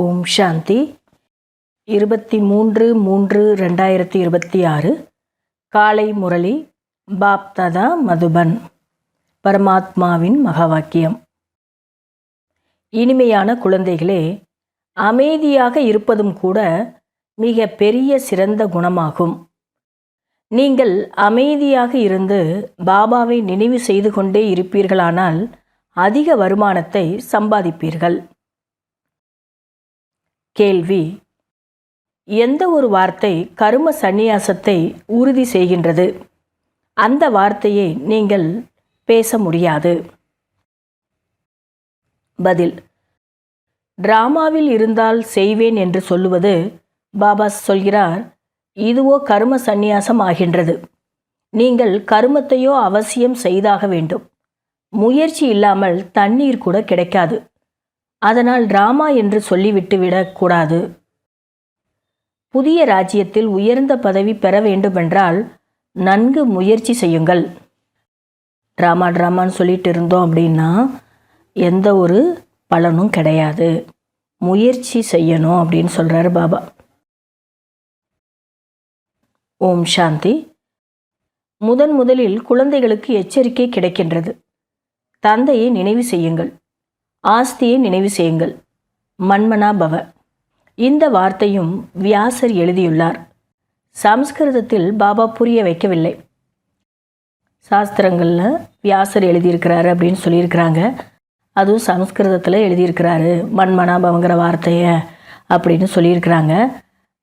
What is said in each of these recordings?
ஓம் சாந்தி 23/3/2026 காலை முரளி பாப்தாதா மதுபன். பரமாத்மாவின் மகாவாக்கியம். இனிமையான குழந்தைகளே, அமைதியாக இருப்பதும் கூட மிக பெரிய சிறந்த குணமாகும். நீங்கள் அமைதியாக இருந்து பாபாவை நினைவு செய்து கொண்டே இருப்பீர்களானால் அதிக வருமானத்தை சம்பாதிப்பீர்கள். கேள்வி: எந்த ஒரு வார்த்தை கர்ம சந்நியாசத்தை உறுதி செய்கின்றது? அந்த வார்த்தையை நீங்கள் பேச முடியாது. பதில்: டிராமாவில் இருந்தால் செய்வேன் என்று சொல்லுவது, பாபா சொல்கிறார், இதுவோ கர்ம சந்நியாசம் ஆகின்றது. நீங்கள் கர்மத்தையோ அவசியம் செய்தாக வேண்டும். முயற்சி இல்லாமல் தண்ணீர் கூட கிடைக்காது. அதனால் டிராமா என்று சொல்லிவிட்டு விடக்கூடாது. புதிய ராஜ்யத்தில் உயர்ந்த பதவி பெற வேண்டுமென்றால் நன்கு முயற்சி செய்யுங்கள். டிராமான்னு சொல்லிட்டு இருந்தோம் அப்படின்னா எந்த ஒரு பலனும் கிடையாது. முயற்சி செய்யணும் அப்படின்னு சொல்கிறாரு பாபா. ஓம் சாந்தி. முதலில் குழந்தைகளுக்கு எச்சரிக்கை கிடைக்கின்றது. தந்தையை நினைவு செய்யுங்கள், ஆஸ்தியை நினைவு செய்யுங்கள், மன்மனா பவ. இந்த வார்த்தையும் வியாசர் எழுதியுள்ளார். சமஸ்கிருதத்தில் பாபா புரிய வைக்கவில்லை. சாஸ்திரங்களில் வியாசர் எழுதியிருக்கிறாரு அப்படின்னு சொல்லியிருக்கிறாங்க. அதுவும் சமஸ்கிருதத்தில் எழுதியிருக்கிறாரு மன்மனா பவங்கிற வார்த்தையை அப்படின்னு சொல்லியிருக்கிறாங்க.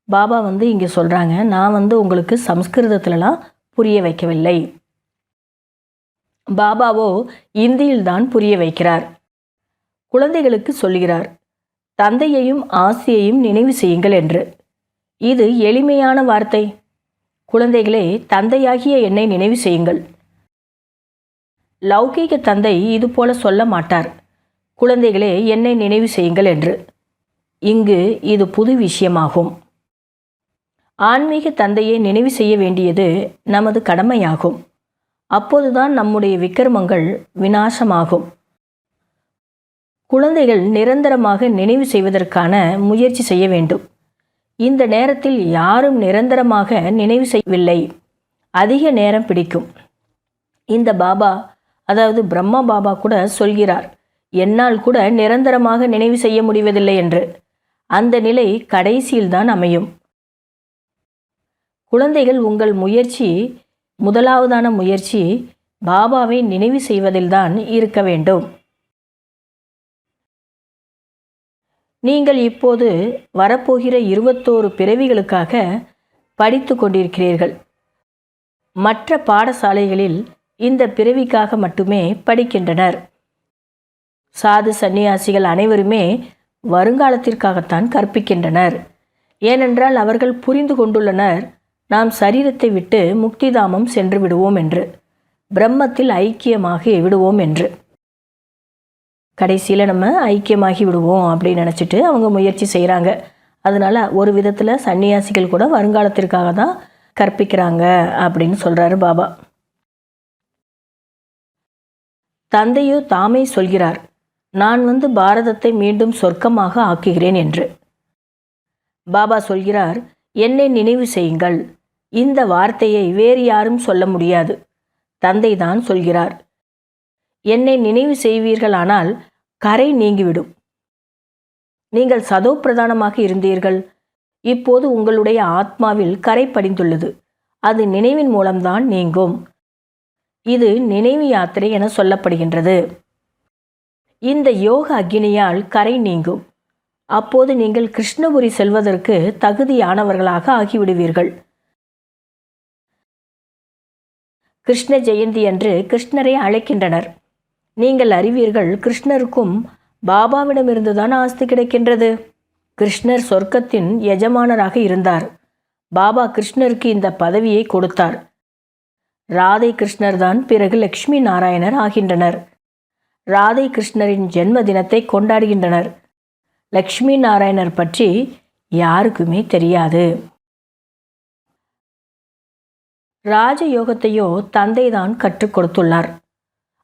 பாபா இங்கே சொல்கிறாங்க, நான் உங்களுக்கு சமஸ்கிருதத்திலலாம் புரிய வைக்கவில்லை. பாபாவோ இந்தியில்தான் புரிய வைக்கிறார். குழந்தைகளுக்கு சொல்கிறார், தந்தையையும் ஆசியையும் நினைவு செய்யுங்கள் என்று. இது எளிமையான வார்த்தை. குழந்தைகளே, தந்தையாகிய என்னை நினைவு செய்யுங்கள். லௌகீக தந்தை இது போல சொல்ல மாட்டார், குழந்தைகளே என்னை நினைவு செய்யுங்கள் என்று. இங்கு இது புது விஷயமாகும். ஆன்மீக தந்தையை நினைவு செய்ய வேண்டியது நமது கடமையாகும். அப்போதுதான் நம்முடைய விக்கிரமங்கள் விநாசமாகும். குழந்தைகள் நிரந்தரமாக நினைவு செய்வதற்கான முயற்சி செய்ய வேண்டும். இந்த நேரத்தில் யாரும் நிரந்தரமாக நினைவு செய்யவில்லை. அதிக நேரம் பிடிக்கும். இந்த பாபா, அதாவது பிரம்மா பாபா கூட சொல்கிறார், என்னால் கூட நிரந்தரமாக நினைவு செய்ய முடிவதில்லை என்று. அந்த நிலை கடைசியில்தான் அமையும். குழந்தைகள், உங்கள் முயற்சி, முதலாவதான முயற்சி பாபாவை நினைவு செய்வதில்தான் இருக்க வேண்டும். நீங்கள் இப்போது வரப்போகிற 21 பிறவிகளுக்காக படித்து கொண்டிருக்கிறீர்கள். மற்ற பாடசாலைகளில் இந்த பிறவிக்காக மட்டுமே படிக்கின்றனர். சாது சந்நியாசிகள் அனைவருமே வருங்காலத்திற்காகத்தான் கற்பிக்கின்றனர். ஏனென்றால் அவர்கள் புரிந்து கொண்டுள்ளனர், நாம் சரீரத்தை விட்டு முக்திதாமம் சென்று விடுவோம் என்று, பிரம்மத்தில் ஐக்கியமாகி விடுவோம் என்று. கடைசியில் நம்ம ஐக்கியமாகி விடுவோம் அப்படின்னு நினச்சிட்டு அவங்க முயற்சி செய்கிறாங்க. அதனால் ஒரு விதத்தில் சன்னியாசிகள் கூட வருங்காலத்திற்காக தான் கற்பிக்கிறாங்க அப்படின்னு சொல்கிறாரு பாபா. தந்தையோ தாமே சொல்கிறார், நான் பாரதத்தை மீண்டும் சொர்க்கமாக ஆக்குகிறேன் என்று. பாபா சொல்கிறார், என்னை நினைவு செய்யுங்கள். இந்த வார்த்தையை வேறு யாரும் சொல்ல முடியாது. தந்தை தான் சொல்கிறார். என்னை நினைவு செய்வீர்களானால் கரை நீங்கிவிடும். நீங்கள் சதோ பிரதானமாக இருந்தீர்கள். இப்போது உங்களுடைய ஆத்மாவில் கரை படிந்துள்ளது. அது நினைவின் மூலம்தான் நீங்கும். இது நினைவு யாத்திரை என சொல்லப்படுகின்றது. இந்த யோக அக்னியால் கரை நீங்கும். அப்போது நீங்கள் கிருஷ்ணபுரி செல்வதற்கு தகுதியானவர்களாக ஆகிவிடுவீர்கள். கிருஷ்ண ஜெயந்தி அன்று கிருஷ்ணரை அழைக்கின்றனர். நீங்கள் அறிவீர்கள், கிருஷ்ணருக்கும் பாபாவிடமிருந்துதான் ஆஸ்தி கிடைக்கின்றது. கிருஷ்ணர் சொர்க்கத்தின் எஜமானராக இருந்தார். பாபா கிருஷ்ணருக்கு இந்த பதவியை கொடுத்தார். ராதை கிருஷ்ணர் தான் பிறகு லக்ஷ்மி நாராயணர் ஆகின்றனர். ராதை கிருஷ்ணரின் ஜென்ம தினத்தை கொண்டாடுகின்றனர். லக்ஷ்மி நாராயணர் பற்றி யாருக்குமே தெரியாது. ராஜயோகத்தையோ தந்தைதான் கற்றுக் கொடுத்துள்ளார்.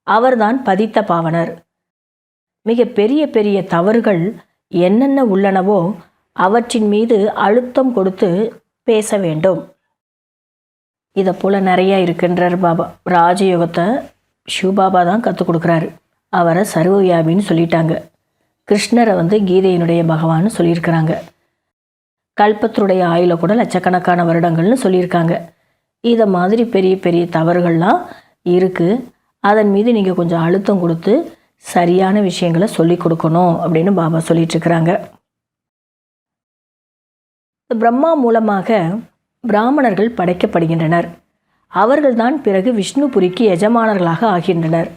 அவர்தான் பதித்த பாவனர். மிக பெரிய பெரிய தவறுகள் என்னென்ன உள்ளனவோ அவற்றின் மீது அழுத்தம் கொடுத்து பேச வேண்டும். இதை போல் நிறையா இருக்குன்றார் பாபா. ராஜயோகத்தை சிவபாபா தான் கற்றுக் கொடுக்குறாரு. அவரை சர்வவியாபின்னு சொல்லிட்டாங்க. கிருஷ்ணரை கீதையினுடைய பகவான்னு சொல்லியிருக்கிறாங்க. கல்பத்தருடைய ஆயுளை கூட லட்சக்கணக்கான வருடங்கள்னு சொல்லியிருக்காங்க. இதை மாதிரி பெரிய பெரிய தவறுகள்லாம் இருக்குது. அதன் மீது நீங்கள் கொஞ்சம் அழுத்தம் கொடுத்து சரியான விஷயங்களை சொல்லி கொடுக்கணும் அப்படின்னு பாபா சொல்லிகிட்ருக்கிறாங்க. பிரம்மா மூலமாக பிராமணர்கள் படைக்கப்படுகின்றனர். அவர்கள்தான் பிறகு விஷ்ணுபுரிக்கு எஜமானர்களாக ஆகின்றனர்.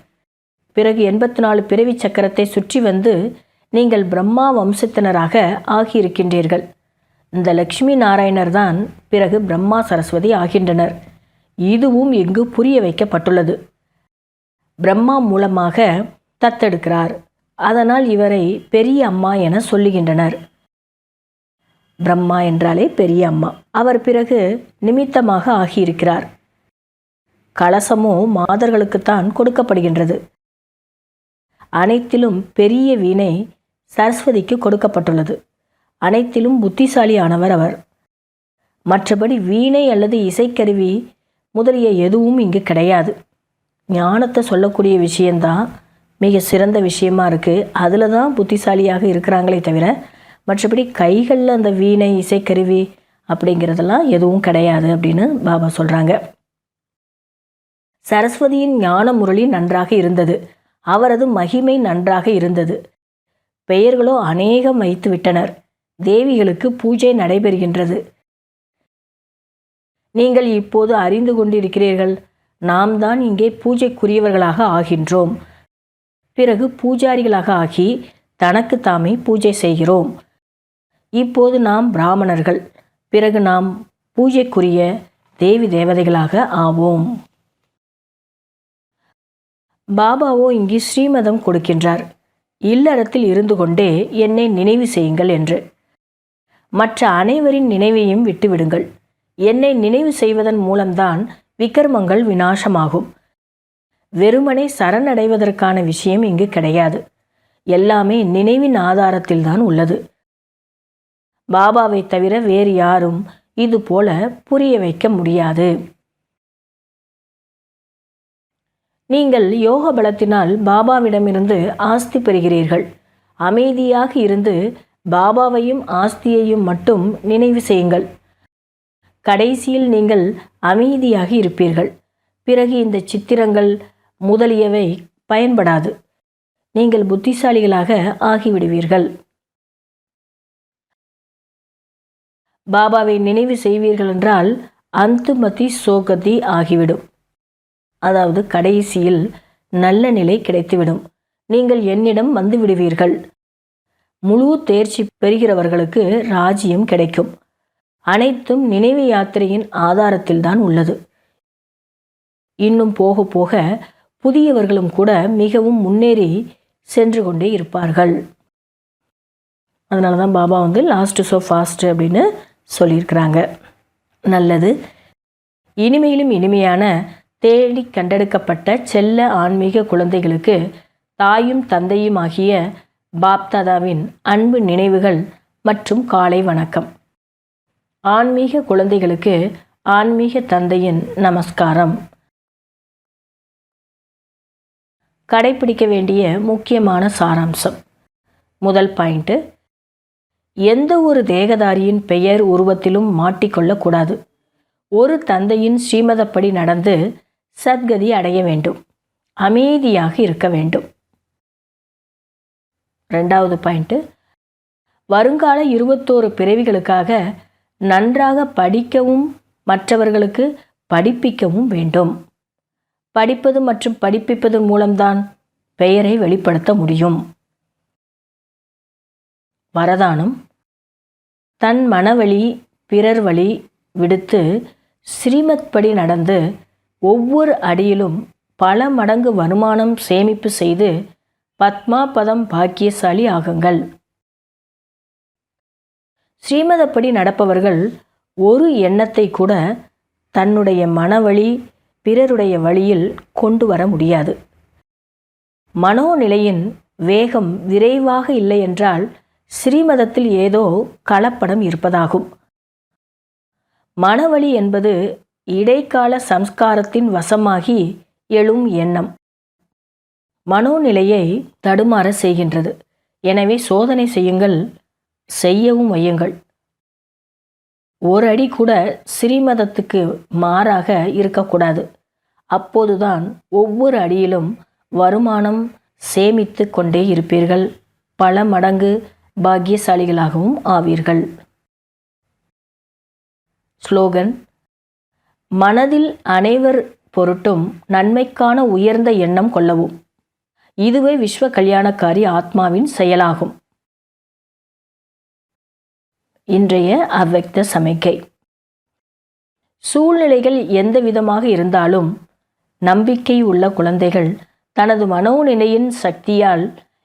பிறகு 84 பிறவி சக்கரத்தை சுற்றி நீங்கள் பிரம்மா வம்சத்தினராக ஆகியிருக்கின்றீர்கள். இந்த லக்ஷ்மி நாராயணர் தான் பிறகு பிரம்மா சரஸ்வதி ஆகின்றனர். இதுவும் இங்கு புரிய வைக்கப்பட்டுள்ளது. பிரம்மா மூலமாக தத்தெடுக்கிறார். அதனால் இவரை பெரிய அம்மா என சொல்லுகின்றனர். பிரம்மா என்றாலே பெரிய அம்மா. அவர் பிறகு நிமித்தமாக ஆகியிருக்கிறார். கலசமோ மாதர்களுக்குத்தான் கொடுக்கப்படுகின்றது. அனைத்திலும் பெரிய வீணை சரஸ்வதிக்கு கொடுக்கப்பட்டுள்ளது. அனைத்திலும் புத்திசாலியானவர் அவர். மற்றபடி வீணை அல்லது இசைக்கருவி முதலிய எதுவும் இங்கு கிடையாது. ஞானத்தை சொல்லக்கூடிய விஷயந்தான் மிக சிறந்த விஷயமா இருக்குது. அதில் தான் புத்திசாலியாக இருக்கிறாங்களே தவிர மற்றபடி கைகளில் அந்த வீணை இசைக்கருவி அப்படிங்கிறதெல்லாம் எதுவும் கிடையாது அப்படின்னு பாபா சொல்கிறாங்க. சரஸ்வதியின் ஞான முரளி நன்றாக இருந்தது. அவரது மகிமை நன்றாக இருந்தது. பெயர்களோ அநேகம் வைத்து விட்டனர். தேவிகளுக்கு பூஜை நடைபெறுகின்றது. நீங்கள் இப்போது அறிந்து கொண்டிருக்கிறீர்கள், நாம் தான் இங்கே பூஜைக்குரியவர்களாக ஆகின்றோம். பிறகு பூஜாரிகளாக ஆகி தனக்கு தாமே பூஜை செய்கிறோம். இப்போது நாம் பிராமணர்கள். பிறகு நாம் பூஜைக்குரிய தேவி தேவதைகளாக ஆவோம். பாபாவோ இங்கு ஸ்ரீமதம் கொடுக்கின்றார். இல்லறத்தில் இருந்து கொண்டே என்னை நினைவு செய்யுங்கள் என்று. மற்ற அனைவரின் நினைவையும் விட்டுவிடுங்கள். என்னை நினைவு செய்வதன் மூலம்தான் விக்ரமங்கள் விநாசமாகும். வெறுமனே சரணடைவதற்கான விஷயம் இங்கு கிடையாது. எல்லாமே நினைவின் ஆதாரத்தில் தான் உள்ளது. பாபாவை தவிர வேறு யாரும் இது போல புரிய வைக்க முடியாது. நீங்கள் யோக பலத்தினால் பாபாவிடமிருந்து ஆஸ்தி பெறுகிறீர்கள். அமைதியாக இருந்து பாபாவையும் ஆஸ்தியையும் மட்டும் நினைவு செய்யுங்கள். கடைசியில் நீங்கள் அமைதியாக இருப்பீர்கள். பிறகு இந்த சித்திரங்கள் முதலியவை பயன்படாது. நீங்கள் புத்திசாலிகளாக ஆகிவிடுவீர்கள். பாபாவை நினைவு செய்வீர்கள் என்றால் அந்துமதி சோகதி ஆகிவிடும். அதாவது கடைசியில் நல்ல நிலை கிடைத்துவிடும். நீங்கள் என்னிடம் வந்து விடுவீர்கள். முழு தேர்ச்சி பெறுகிறவர்களுக்கு ராஜ்யம் கிடைக்கும். அனைத்தும் நினைவு யாத்திரையின் ஆதாரத்தில்தான் உள்ளது. இன்னும் போக போக புதியவர்களும் கூட மிகவும் முன்னேறி சென்று கொண்டே இருப்பார்கள். அதனால தான் பாபா லாஸ்ட் ஸோ ஃபாஸ்ட் அப்படின்னு சொல்லியிருக்கிறாங்க. நல்லது. இனிமையிலும் இனிமையான தேடி கண்டெடுக்கப்பட்ட செல்ல ஆன்மீக குழந்தைகளுக்கு தாயும் தந்தையும் ஆகிய பாப்தாதாவின் அன்பு நினைவுகள் மற்றும் காலை வணக்கம். ஆன்மீக குழந்தைகளுக்கு ஆன்மீக தந்தையின் நமஸ்காரம். கடைபிடிக்க வேண்டிய முக்கியமான சாராம்சம். முதல் பாயிண்ட்டு, எந்த ஒரு தேகதாரியின் பெயர் உருவத்திலும் மாட்டிக்கொள்ளக்கூடாது. ஒரு தந்தையின் ஸ்ரீமதப்படி நடந்து சத்கதி அடைய வேண்டும். அமைதியாக இருக்க வேண்டும். ரெண்டாவது பாயிண்ட்டு, வருங்கால 21 பிறவிகளுக்காக நன்றாக படிக்கவும் மற்றவர்களுக்கு படிப்பிக்கவும் வேண்டும். படிப்பது மற்றும் படிப்பிப்பதன் மூலம்தான் பெயரை வெளிப்படுத்த முடியும். வரதானம், தன் மனவழி பிறர் வழி விடுத்து ஸ்ரீமத் படி நடந்து ஒவ்வொரு அடியிலும் பல மடங்கு வருமானம் சேமிப்பு செய்து பத்மாபதம் பாக்கியசாலி ஆகுங்கள். ஸ்ரீமதப்படி நடப்பவர்கள் ஒரு எண்ணத்தை கூட தன்னுடைய மனவழி பிறருடைய வழியில் கொண்டு வர முடியாது. மனோநிலையின் வேகம் விரைவாக இல்லை என்றால் ஸ்ரீமதத்தில் ஏதோ கலப்படம் இருப்பதாகும். மனவழி என்பது இடைக்கால சம்ஸ்காரத்தின் வசமாகி எழும் எண்ணம் மனோநிலையை தடுமாற செய்கின்றது. எனவே சோதனை செய்யுங்கள், செய்யவும் வையுங்கள். ஒரு அடி கூட ஸ்ரீமதத்துக்கு மாறாக இருக்கக்கூடாது. அப்போதுதான் ஒவ்வொரு அடியிலும் வருமானம் சேமித்து கொண்டே இருப்பீர்கள். பல மடங்கு பாக்கியசாலிகளாகவும் ஆவீர்கள். ஸ்லோகன்: மனதில் அனைவர் பொருட்டும் நன்மைக்கான உயர்ந்த எண்ணம் கொள்ளவும். இதுவே விஸ்வ கல்யாணக்காரி ஆத்மாவின் செயலாகும். இன்றைய அவ்வக்த சமிக்கை: சூழ்நிலைகள் எந்த விதமாக இருந்தாலும் நம்பிக்கை உள்ள குழந்தைகள் தனது மனோநிலையின் சக்தியால்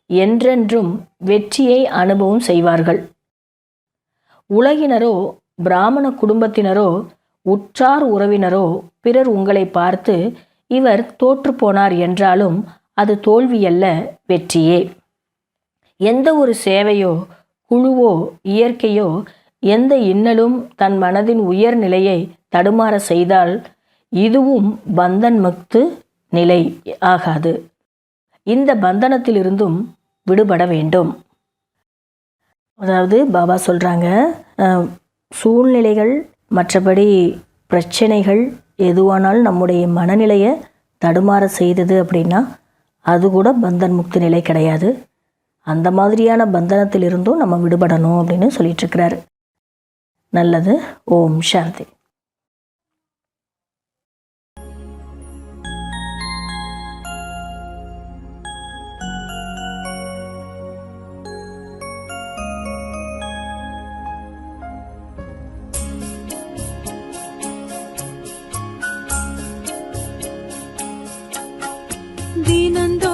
என்றென்றும் வெற்றியை அனுபவம் செய்வார்கள். உலகினரோ, பிராமண குடும்பத்தினரோ, உற்றார் உறவினரோ பிறர் உங்களை பார்த்து இவர் தோற்று போனார் என்றாலும் அது தோல்வியல்ல, வெற்றியே. எந்த ஒரு சேவையோ, குழுவோ, இயற்கையோ எந்த இன்னலும் தன் மனதின் உயர்நிலையை தடுமாற செய்தால் இதுவும் பந்தன் முக்து நிலை ஆகாது. இந்த பந்தனத்திலிருந்தும் விடுபட வேண்டும். அதாவது பாபா சொல்கிறாங்க, சூழ்நிலைகள் மற்றபடி பிரச்சனைகள் எதுவானாலும் நம்முடைய மனநிலையை தடுமாற செய்தது அப்படின்னா அது கூட பந்தன் முக்தி நிலை கிடையாது. அந்த மாதிரியான பந்தனத்திலிருந்தும் நம்ம விடுபடணும் அப்படின்னு சொல்லிட்டுருக்கிறாரு. நல்லது. ஓம் சாந்தி. தினந்தோ